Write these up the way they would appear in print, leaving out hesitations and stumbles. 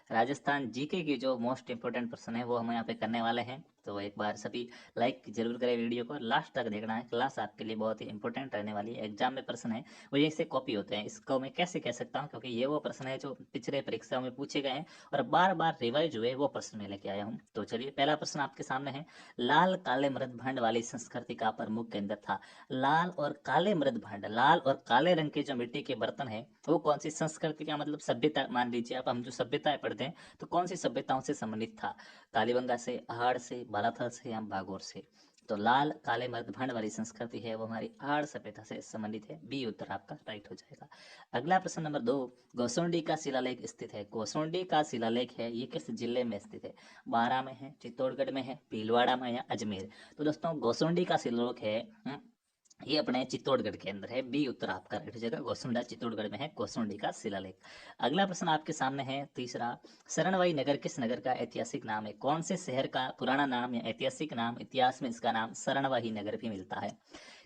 Rajasthan GK की जो most important प्रश्न है वो हम यहाँ पे करने वाले हैं। तो एक बार सभी लाइक जरूर करें वीडियो को, लास्ट तक देखना है, क्लास आपके लिए बहुत ही इंपॉर्टेंट रहने वाली है। एग्जाम में प्रश्न है वो ये से कॉपी होते हैं, इसको मैं कैसे कह सकता हूँ, क्योंकि ये वो प्रश्न है जो पिछले परीक्षाओं में पूछे गए हैं और बार बार रिवाइज हुए, वो प्रश्न मैं लेके आया हूँ। तो चलिए, पहला प्रश्न आपके सामने है। लाल काले मृदभंड वाली संस्कृति का प्रमुख केंद्र था। लाल और काले मृदभंड, लाल और काले रंग के जो मिट्टी के बर्तन है वो कौन सी संस्कृति का मतलब सभ्यता, मान लीजिए आप, हम जो सभ्यताएं पढ़ते हैं तो कौन सी सभ्यताओं से संबंधित था। कालीबंगा से, अहाड़ से, बालाथल से या भागोर से। तो लाल काले मृदभंड वाली संस्कृति है वो हमारी अहाड़ सभ्यता से संबंधित है। बी उत्तर आपका राइट हो जाएगा। अगला प्रश्न नंबर 2। गोसुंडी का शिलालेख स्थित है। गोसुंडी का शिलालेख है ये किस जिले में स्थित है। बारां में है, चित्तौड़गढ़ में है, भीलवाड़ा में या अजमेर। तो दोस्तों गोसुंडी का शिलालेख है ये अपने चित्तौड़गढ़ के अंदर है। बी उत्तर आपका राइट हो जाएगा। गोसुंडा चित्तौड़गढ़ में है गोसुंडी का शिलालेख। अगला प्रश्न आपके सामने है तीसरा। शरणवाई नगर किस नगर का ऐतिहासिक नाम है। कौन से शहर का पुराना नाम या ऐतिहासिक नाम, इतिहास में इसका नाम शरणवाही नगर भी मिलता है।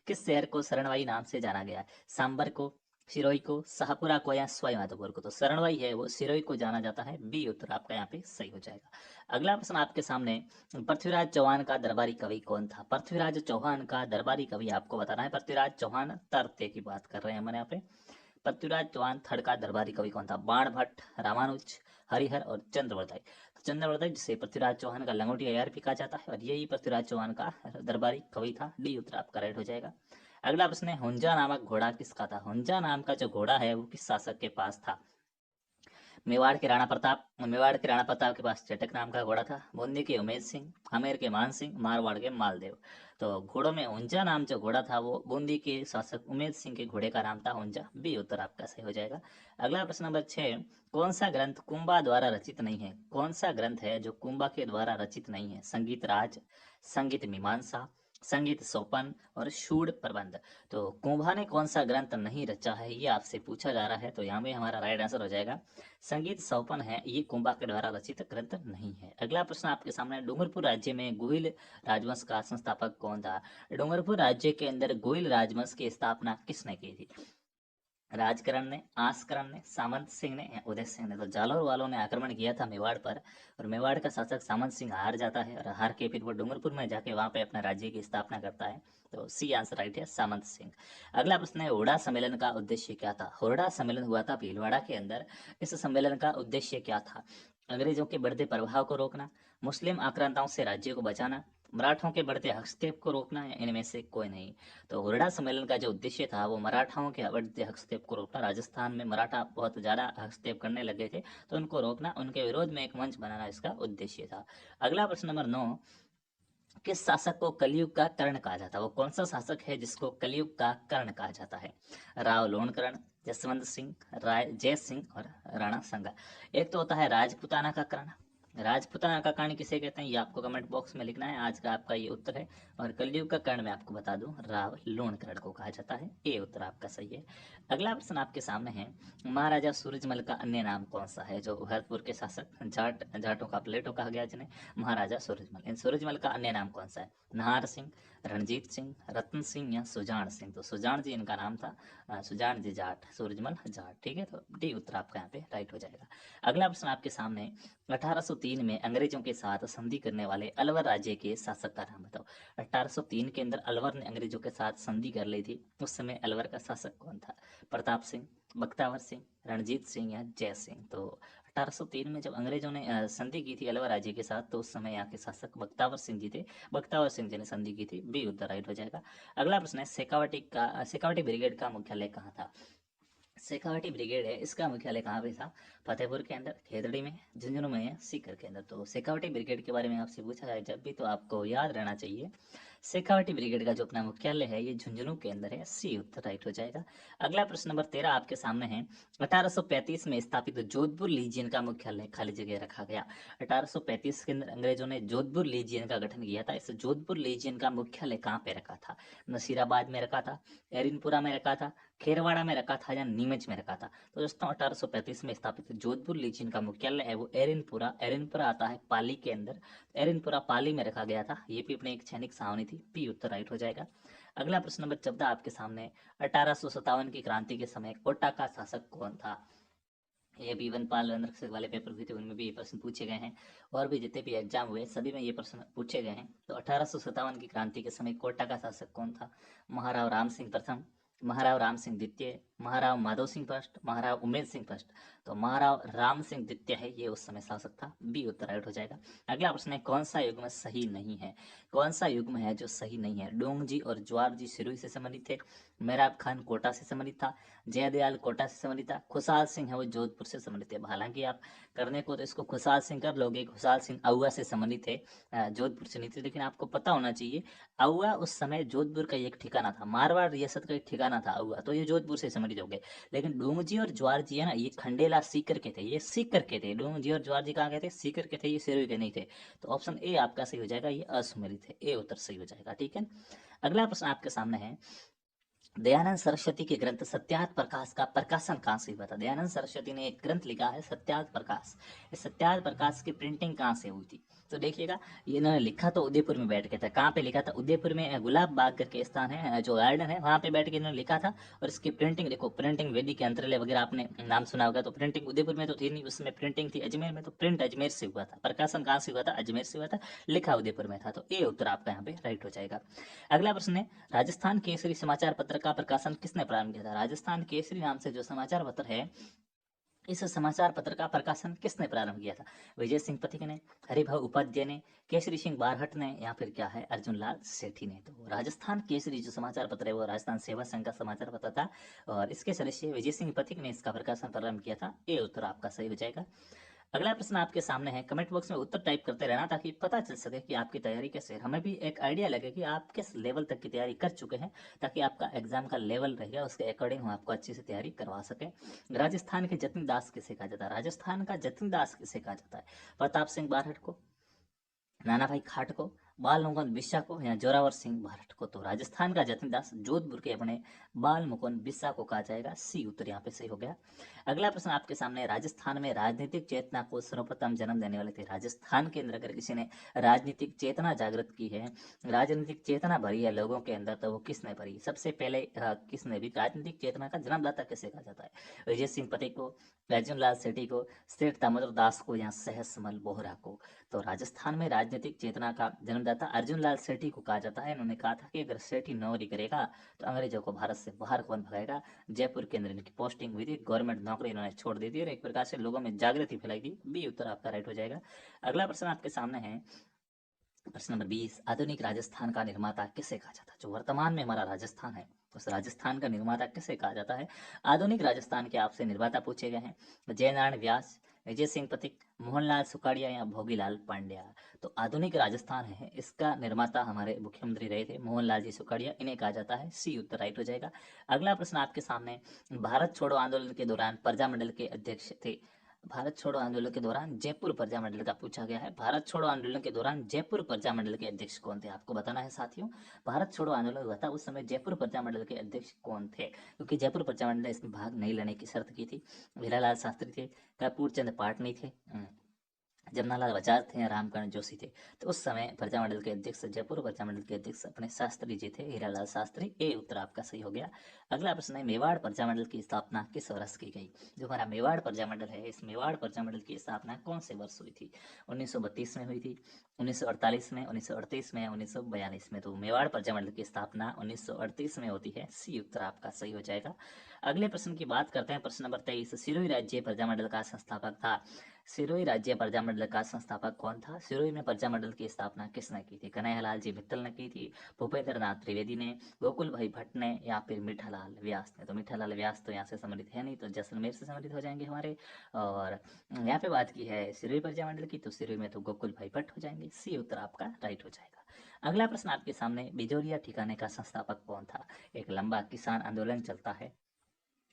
किस शहर को शरणवाई नाम से जाना गया है। सांबर को, सिरोही को, शाहपुरा को या सवाई माधोपुर को। तो शरणवाई है वो सिरोही को जाना जाता है। बी उत्तर आपका यहाँ पे सही हो जाएगा। अगला प्रश्न आपके सामने। पृथ्वीराज चौहान का दरबारी कवि कौन था। पृथ्वीराज चौहान का दरबारी कवि आपको बताना है। पृथ्वीराज चौहान तरते की बात कर रहे हैं हमारे यहाँ पे। पृथ्वीराज चौहान थर्ड का दरबारी कवि कौन था। बाण भट्ट, रामानुज, हरिहर और चंद्रवर्धय। तो चंद्रवर्धय जिसे पृथ्वीराज चौहान का लंगोटिया यार भी कहा जाता है और यही पृथ्वीराज चौहान का दरबारी कवि था। डी उत्तर आपका राइट हो जाएगा। अगला प्रश्न है। हुंजा नामक घोड़ा किसका था। हुंजा नाम का जो घोड़ा है वो किस शासक के पास था। मेवाड़ के राणा प्रताप, मेवाड़ के राणा प्रताप के पास चटक नाम का घोड़ा था। बूंदी के उमेद सिंह, आमेर के मान सिंह, मारवाड़ के मालदेव। तो घोड़ों में हुंजा नाम जो घोड़ा था वो बूंदी के शासक उमेद सिंह के घोड़े का नाम था हुंजा। बी उत्तर आपका सही हो जाएगा। अगला प्रश्न नंबर 6। कौन सा ग्रंथ कुंभा द्वारा रचित नहीं है। कौन सा ग्रंथ है जो कुंभा के द्वारा रचित नहीं है। संगीत राज, संगीत मीमांसा, संगीत सोपन और शूड प्रबंध। तो कुंभा ने कौन सा ग्रंथ नहीं रचा है ये आपसे पूछा जा रहा है। तो यहाँ पे हमारा राइट आंसर हो जाएगा संगीत सौपन है, ये कुंभा के द्वारा रचित ग्रंथ नहीं है। अगला प्रश्न आपके सामने। डूंगरपुर राज्य में गोइल राजवंश का संस्थापक कौन था। डूंगरपुर राज्य के अंदर गोइल राजवंश की स्थापना किसने की थी। राजकरण ने, आसकरण ने, सामंत सिंह ने या उदय सिंह ने। तो जालौर वालों ने आक्रमण किया था मेवाड़ पर और मेवाड़ का शासक सामंत सिंह हार जाता है और हार के फिर वो डूंगरपुर में जाके वहां पे अपने राज्य की स्थापना करता है। तो सी आंसर राइट है, सामंत सिंह। अगला प्रश्न है। हुड़ा सम्मेलन का उद्देश्य क्या था। हुड़ा सम्मेलन हुआ था भीलवाड़ा के अंदर। इस सम्मेलन का उद्देश्य क्या था। अंग्रेजों के बढ़ते प्रभाव को रोकना, मुस्लिम आक्रांताओं से राज्य को बचाना, मराठों के बढ़ते हस्तक्षेप को रोकना या इनमें से कोई नहीं। तो हुरडा सम्मेलन का जो उद्देश्य था वो मराठाओं के बढ़ते हस्तक्षेप को रोकना। राजस्थान में मराठा बहुत ज़्यादा हस्तक्षेप करने लगे थे तो उनको रोकना, उनके विरोध में एक मंच बनाना इसका उद्देश्य था। अगला प्रश्न नंबर 9। किस शासक को कलयुग का कर्ण कहा जाता है। वो कौन सा शासक है जिसको कलयुग का कर्ण कहा जाता है। राव लोणकर्ण, जसवंत सिंह, राय जय सिंह और राणा संगा। एक तो होता है राजपुताना का कर्ण। राजपुताना का कर्ण किसे कहते हैं ये आपको कमेंट बॉक्स में लिखना है। आज का आपका ये उत्तर है। और कलयुग का कर्ण मैं आपको बता दूं, राव लोणकर्ण को कहा जाता है। ये उत्तर आपका सही है। अगला प्रश्न आपके सामने है। महाराजा सूरजमल का अन्य नाम कौन सा है। जो भरतपुर के शासक जाटों का प्लेटो कहा गया जिन्हें, महाराजा सूरजमल। इन सूरजमल का अन्य नाम कौन सा है। नाहर सिंह, रणजीत सिंह, रतन सिंह या सुजान सिंह। तो सुजान जी इनका नाम था। सुजान जी जाट, सूरजमल जाट। ठीक है, तो डी उत्तर आपका यहाँ पे राइट हो जाएगा। अगला प्रश्न आपके सामने। 1803 में अंग्रेजों के साथ संधि करने वाले अलवर राज्य के शासक का नाम बताओ। 1803 के अंदर अलवर ने अंग्रेजों के साथ संधि कर ली थी। उस समय अलवर का शासक कौन था। प्रताप सिंह, बख्तावर सिंह, रणजीत सिंह या जय सिंह। तो 1803 में जब अंग्रेजों ने संधि की थी अलवर राज्य के साथ तो उस समय यहाँ के शासक बख्तावर सिंह जी थे। बख्तावर सिंह जी ने संधि की थी। बी उत्तर राइट हो जाएगा। अगला प्रश्न है। शेखावटी ब्रिगेड का मुख्यालय कहाँ था। शेखावटी ब्रिगेड है इसका मुख्यालय कहाँ पे था। फतेहपुर के अंदर, खेतड़ी में, झुंझुनू में या सीकर के अंदर। तो शेखावटी ब्रिगेड के बारे में आपसे पूछा जाए जब भी तो आपको याद रहना चाहिए शेखावटी ब्रिगेड का जो अपना मुख्यालय है ये झुंझुनू के अंदर है। सी उत्तर राइट हो जाएगा। अगला प्रश्न नंबर 13 आपके सामने है। 1835 में स्थापित जोधपुर लीजियन का मुख्यालय खाली जगह रखा गया। 1835 के अंदर अंग्रेजों ने जोधपुर लीजियन का गठन किया था। इस जोधपुर लीजियन का मुख्यालय कहाँ पे रखा था। नसीराबाद में रखा था, एरिनपुरा में रखा था, खेरवाड़ा में रखा था या नीमच में रखा था। तो दोस्तों 1835 में स्थापित जोधपुर लीजियन का मुख्यालय है वो एरिनपुरा, एरिनपुरा आता है पाली के अंदर। एरिनपुरा पाली में रखा गया था। ये भी अपने एक सैनिक छावनी थी। पी उत्तर राइट हो जाएगा। अगला प्रश्न नंबर 14 आपके सामने। 1857 की क्रांति के समय कोटा का शासक कौन था। ये भी वनपाल वनरक्षक वाले पेपर हुए थे, उनमें भी ये प्रश्न पूछे गए हैं। और भी जितने भी एग्जाम हुए सभी में ये प्रश्न पूछे गए हैं। तो 1857 की क्रांति के समय कोटा का शासक कौन था? महाराव राम सिंह प्रथम, महाराव राम सिंह द्वितीय, महाराव माधव सिंह फर्स्ट, महाराव उमेद सिंह फर्स्ट। तो महाराव राम सिंह द्वितीय है, ये उस समय शासक था। बी उत्तर राइट हो जाएगा। अगला प्रश्न है, कौन सा युग्म सही नहीं है? कौन सा युग्म है जो सही नहीं है? डोंगजी और ज्वार जी सिरोही से संबंधित थे, मेहराब खान कोटा से संबंधित था, जयदयाल कोटा से संबंधित था, खुशहाल सिंह है वो जोधपुर से संबंधित है। हालांकि आप करने को तो इसको खुशहाल सिंह कर लोगे, खुशहाल सिंह अहुआ से संबंधित है, जोधपुर से नहीं थे। लेकिन आपको पता होना चाहिए अहुआ उस समय जोधपुर का एक ठिकाना था, मारवाड़ रियासत का एक ठिकाना था अहुआ, तो ये जोधपुर से संबंधित हो गए। लेकिन डोंगजी और ज्वार जी है ना, ये खंडेला सीकर के थे, ये सीकर के थे। डोंगजी और ज्वार जी कहाँ के थे? सीकर के थे, ये सिरोही के नहीं थे। तो ऑप्शन ए आपका सही हो जाएगा, ये असुमेलित है, ए उत्तर सही हो जाएगा। ठीक है, अगला प्रश्न आपके सामने है, दयानंद सरस्वती के ग्रंथ सत्यार्थ प्रकाश का प्रकाशन कहाँ से हुआ था? दयानंद सरस्वती ने एक ग्रंथ लिखा है सत्यार्थ प्रकाश। इस सत्यार्थ प्रकाश की प्रिंटिंग कहाँ से हुई थी? तो देखिएगा, ये इन्होंने लिखा तो उदयपुर में बैठ के था। कहाँ पे लिखा था? उदयपुर में गुलाब बाग करके स्थान है, जो गार्डन है वहाँ पे बैठ के इन्होंने लिखा था। और इसकी प्रिंटिंग देखो, प्रिंटिंग वेदी के अंतरले वगैरह आपने नाम सुना होगा। तो प्रिंटिंग उदयपुर में तो थी नहीं, उसमें प्रिंटिंग थी अजमेर में, तो प्रिंट अजमेर से हुआ था। प्रकाशन कहाँ से हुआ था? अजमेर से हुआ था, लिखा उदयपुर में था। तो ए उत्तर आपका यहाँ पे राइट हो जाएगा। अगला प्रश्न है, राजस्थान केसरी समाचार पत्र का प्रकाशन किसने प्रारंभ किया था? राजस्थान केसरी नाम से जो समाचार पत्र है, इस समाचार पत्र का प्रकाशन किसने प्रारंभ किया था? विजय सिंह पथिक ने, हरिभाऊ उपाध्याय ने, केसरी सिंह बारहट ने, या फिर क्या है, अर्जुन लाल सेठी ने? तो राजस्थान केसरी जो समाचार पत्र है वो राजस्थान सेवा संघ का समाचार पत्र था, और इसके सदस्य विजय सिंह पथिक ने इसका प्रकाशन प्रारंभ किया था। ये उत्तर आपका सही हो जाएगा। अगला प्रश्न आपके सामने है, कमेंट बॉक्स में उत्तर टाइप करते रहना ताकि पता चल सके कि आपकी तैयारी कैसे है, हमें भी एक आइडिया लगे कि आप किस लेवल तक की तैयारी कर चुके हैं, ताकि आपका एग्जाम का लेवल रहेगा उसके अकॉर्डिंग हम आपको अच्छे से तैयारी करवा सकें। राजस्थान के जतिन दास किसे कहा जाता है? राजस्थान का जतिन दास किसे कहा जाता है? प्रताप सिंह बारहट को, नाना भाई खाट को, बाल मुकुंद बिस्सा को, या जोरावर सिंह बारहट को? तो राजस्थान का जतिन दास जोधपुर के अपने बाल मुकुंद बिस्सा को कहा जाएगा। सी उत्तर यहाँ पे सही हो गया। अगला प्रश्न आपके सामने, राजस्थान में राजनीतिक चेतना को सर्वप्रथम जन्म देने वाले थे? राजस्थान के अंदर अगर किसी ने राजनीतिक चेतना जागृत की है, राजनीतिक चेतना भरी है लोगों के अंदर, तो वो किसने भरी? सबसे पहले किसने भी? राजनीतिक चेतना का जन्मदाता किसे कहा जाता है? विजय सिंह पटेल को, अर्जुन लाल सेठी को, सेठ दामोदर दास को, या सहसमल बोहरा को? तो राजस्थान में राजनीतिक चेतना का जन्मदाता अर्जुन लाल सेठी को कहा जाता है। इन्होंने कहा था कि अगर सेठी नौकरी करेगा तो अंग्रेजों को भारत से बाहर कौन भगाएगा। जयपुर के अंदर इनकी पोस्टिंग हुई थी, गवर्नमेंट नौकरी इन्होंने छोड़ दी थी, और एक प्रकार से लोगों में जागृति फैलाई थी। बी उत्तर आपका राइट हो जाएगा। अगला प्रश्न आपके सामने है, प्रश्न नंबर 20, आधुनिक राजस्थान का निर्माता किसे कहा जाता है? जो वर्तमान में हमारा राजस्थान है, उस राजस्थान का निर्माता किसे कहा जाता है? आधुनिक राजस्थान के आपसे निर्माता पूछे गए हैं, जयनारायण व्यास, विजय सिंह पथिक, मोहनलाल सुखाड़िया, या भोगीलाल पांड्या? तो आधुनिक राजस्थान है, इसका निर्माता हमारे मुख्यमंत्री रहे थे मोहनलाल जी सुखाड़िया, इन्हें कहा जाता है। सी उत्तर राइट हो जाएगा। अगला प्रश्न आपके सामने, भारत छोड़ो आंदोलन के दौरान प्रजामंडल के अध्यक्ष थे? भारत छोड़ो आंदोलन के दौरान जयपुर प्रजा मंडल का पूछा गया है। भारत छोड़ो आंदोलन के दौरान जयपुर प्रजा मंडल के अध्यक्ष कौन थे? आपको बताना है साथियों, भारत छोड़ो आंदोलन हुआ था उस समय जयपुर प्रजा मंडल के अध्यक्ष कौन थे? क्योंकि जयपुर प्रजा मंडल ने इसमें भाग नहीं लेने की शर्त की थी। हीरालाल शास्त्री थे, कर्पूर चंद पाटनी थे, जमनालाल बजाज थे, या रामकरण जोशी थे? तो उस समय प्रजामंडल के अध्यक्ष, जयपुर प्रजामंडल के अध्यक्ष अपने शास्त्री जी थे, हीरालाल शास्त्री। ए उत्तर आपका सही हो गया। अगला प्रश्न है, मेवाड़ प्रजामंडल की स्थापना किस वर्ष की गई? जो हमारा मेवाड़ प्रजामंडल है, इस मेवाड़ प्रजामंडल की स्थापना कौन से वर्ष हुई थी? 1932 में हुई थी, 1948 में, 1938 में, 1942 में? तो मेवाड़ प्रजामंडल की स्थापना 1938 में होती है। सी उत्तर आपका सही हो जाएगा। अगले प्रश्न की बात करते हैं, प्रश्न नंबर 23, सिरोही राज्य प्रजामंडल का संस्थापक था? सिरोही राज्य प्रजामंडल का संस्थापक कौन था? सिरोही में प्रजामंडल की स्थापना किसने की थी? कन्हैयालाल जी मित्तल ने की थी, भूपेंद्र नाथ त्रिवेदी ने, गोकुल भाई भट्ट ने, या फिर मीठालाल व्यास ने? तो मीठालाल व्यास तो यहाँ से संबंधित है नहीं, तो जैसलमेर से संबंधित हो जाएंगे हमारे। और यहाँ पे बात की है सिरोही प्रजामंडल की, तो सिरोही में तो गोकुल भाई भट्ट हो जाएंगे। सी उत्तर आपका राइट हो जाएगा। अगला प्रश्न आपके सामने, बिजोरिया ठिकाने का संस्थापक कौन था? एक लंबा किसान आंदोलन चलता है,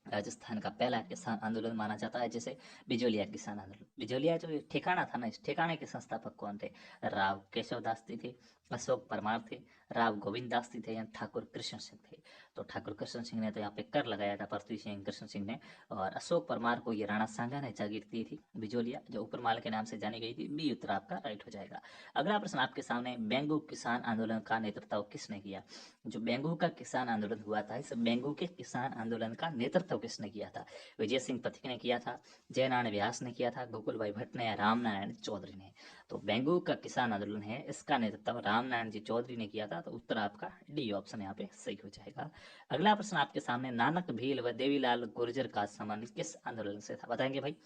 राजस्थान का पहला किसान आंदोलन माना जाता है जिसे बिजोलिया किसान आंदोलन। बिजोलिया जो ठिकाना था ना, इस ठिकाने के संस्थापक कौन थे? राव केशव दास थे, अशोक परमार थे, राव गोविंद दास थे, या ठाकुर कृष्ण सिंह थे? तो ठाकुर कृष्ण सिंह ने तो यहाँ पे कर लगाया था, पृथ्वी सिंह कृष्ण सिंह ने। और अशोक परमार को ये राणा सांगा ने जागीर दी थी बिजोलिया, जो उपरमाल के नाम से जानी गई थी। बी उत्तर आपका राइट हो जाएगा। अगला प्रश्न आपके सामने, बेंगू किसान आंदोलन का नेतृत्व किसने किया? जो बेंगू का किसान आंदोलन हुआ था, इस बेंगू के किसान आंदोलन का नेतृत्व किसने किया था? विजय सिंह पथिक ने किया था, जयनारायण व्यास ने किया था, गोकुल भाई भट्ट ने या रामनारायण चौधरी ने? तो बेंगू का किसान आंदोलन है, इसका नेतृत्व रामनारायण जी चौधरी ने किया था। तो उत्तर आपका डी ऑप्शन यहाँ पे सही हो जाएगा। अगला प्रश्न आपके सामने, नानक भील व देवीलाल गुर्जर का संबंध किस आंदोलन से था? बताएंगे भाई।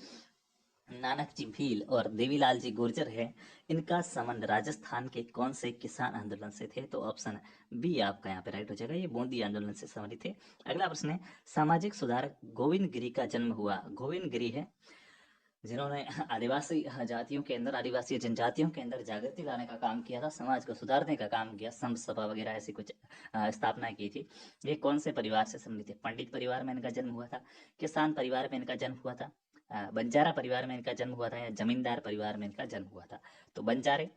नानक जी भील और देवीलाल जी गुर्जर है, इनका संबंध राजस्थान के कौन से किसान आंदोलन से थे? तो ऑप्शन बी आपका यहाँ पे राइट हो जाएगा, ये बूंदी आंदोलन से संबंधित थे। अगला प्रश्न है, सामाजिक सुधारक गोविंद गिरी का जन्म हुआ। गोविंद गिरी है जिन्होंने आदिवासी जातियों के अंदर, आदिवासी जनजातियों के अंदर जागृति लाने का काम किया था, समाज को सुधारने का काम किया, संत सभा वगैरह ऐसी कुछ स्थापना की थी। ये कौन से परिवार से संबंधित है? पंडित परिवार में इनका जन्म हुआ था, किसान परिवार में इनका जन्म हुआ था, बंजारा परिवार में इनका जन्म हुआ था, या जमींदार परिवार में इनका जन्म हुआ था? तो बंजारे,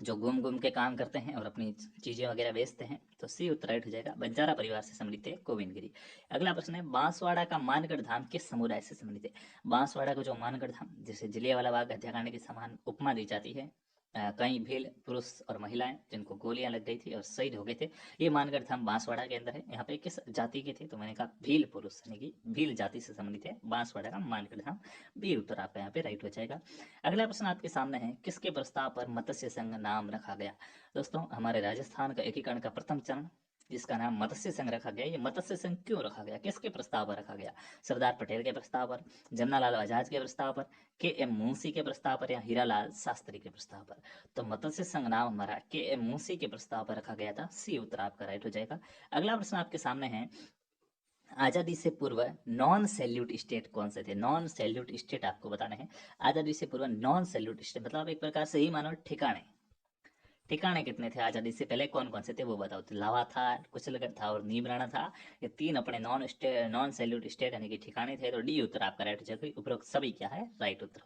जो घूम घूम के काम करते हैं और अपनी चीजें वगैरह बेचते हैं। तो सी उत्तर राइट हो जाएगा, बंजारा परिवार से संबंधित है गोविंद गिरी। अगला प्रश्न है, बांसवाड़ा का मानगढ़ धाम किस समुदाय से संबंधित है? बांसवाड़ा का जो मानगढ़ धाम, जिसे जलियांवाला बाग हत्याकांड के समान उपमा दी जाती है, कई भील पुरुष और महिलाएं जिनको गोलियां लग गई थी और शहीद हो गए थे, ये मानगढ़ धाम बांसवाड़ा के अंदर है। यहाँ पे किस जाति के थे? तो मैंने कहा भील पुरुष, यानी कि भील जाति से संबंधित है बांसवाड़ा का मानगढ़ धाम। बी उत्तर आपका यहाँ पे राइट हो जाएगा। अगला प्रश्न आपके सामने है, किसके प्रस्ताव पर मत्स्य संघ नाम रखा गया? दोस्तों, हमारे राजस्थान का एकीकरण का प्रथम चरण, जिसका नाम मत्स्य संघ रखा गया, ये मत्स्य संघ क्यों रखा गया, किसके प्रस्ताव पर रखा गया? सरदार पटेल के प्रस्ताव पर, जमनालाल आजाद के प्रस्ताव पर, के एम मुंशी के प्रस्ताव पर, या हीरालाल शास्त्री के प्रस्ताव पर? तो मत्स्य संघ नाम हमारा के एम मुंशी के प्रस्ताव पर रखा गया था। सी उत्तर आपका राइट हो जाएगा। अगला प्रश्न आपके सामने है, आजादी से पूर्व नॉन सैल्यूट स्टेट कौन से थे? नॉन सैल्यूट स्टेट आपको बताने हैं। आजादी से पूर्व नॉन सैल्यूट स्टेट मतलब एक प्रकार से ही मानो ठिकाने। ठिकाने कितने थे आजादी से पहले, कौन कौन से थे वो बताओ। तो लावा था, कुशलगढ़ था और नीमराना था। ये तीन अपने नॉन सैल्यूट स्टेट यानी कि ठिकाने थे। तो डी उत्तर आपका राइट हो जाएगा। उपरोक्त सभी क्या है? राइट उत्तर।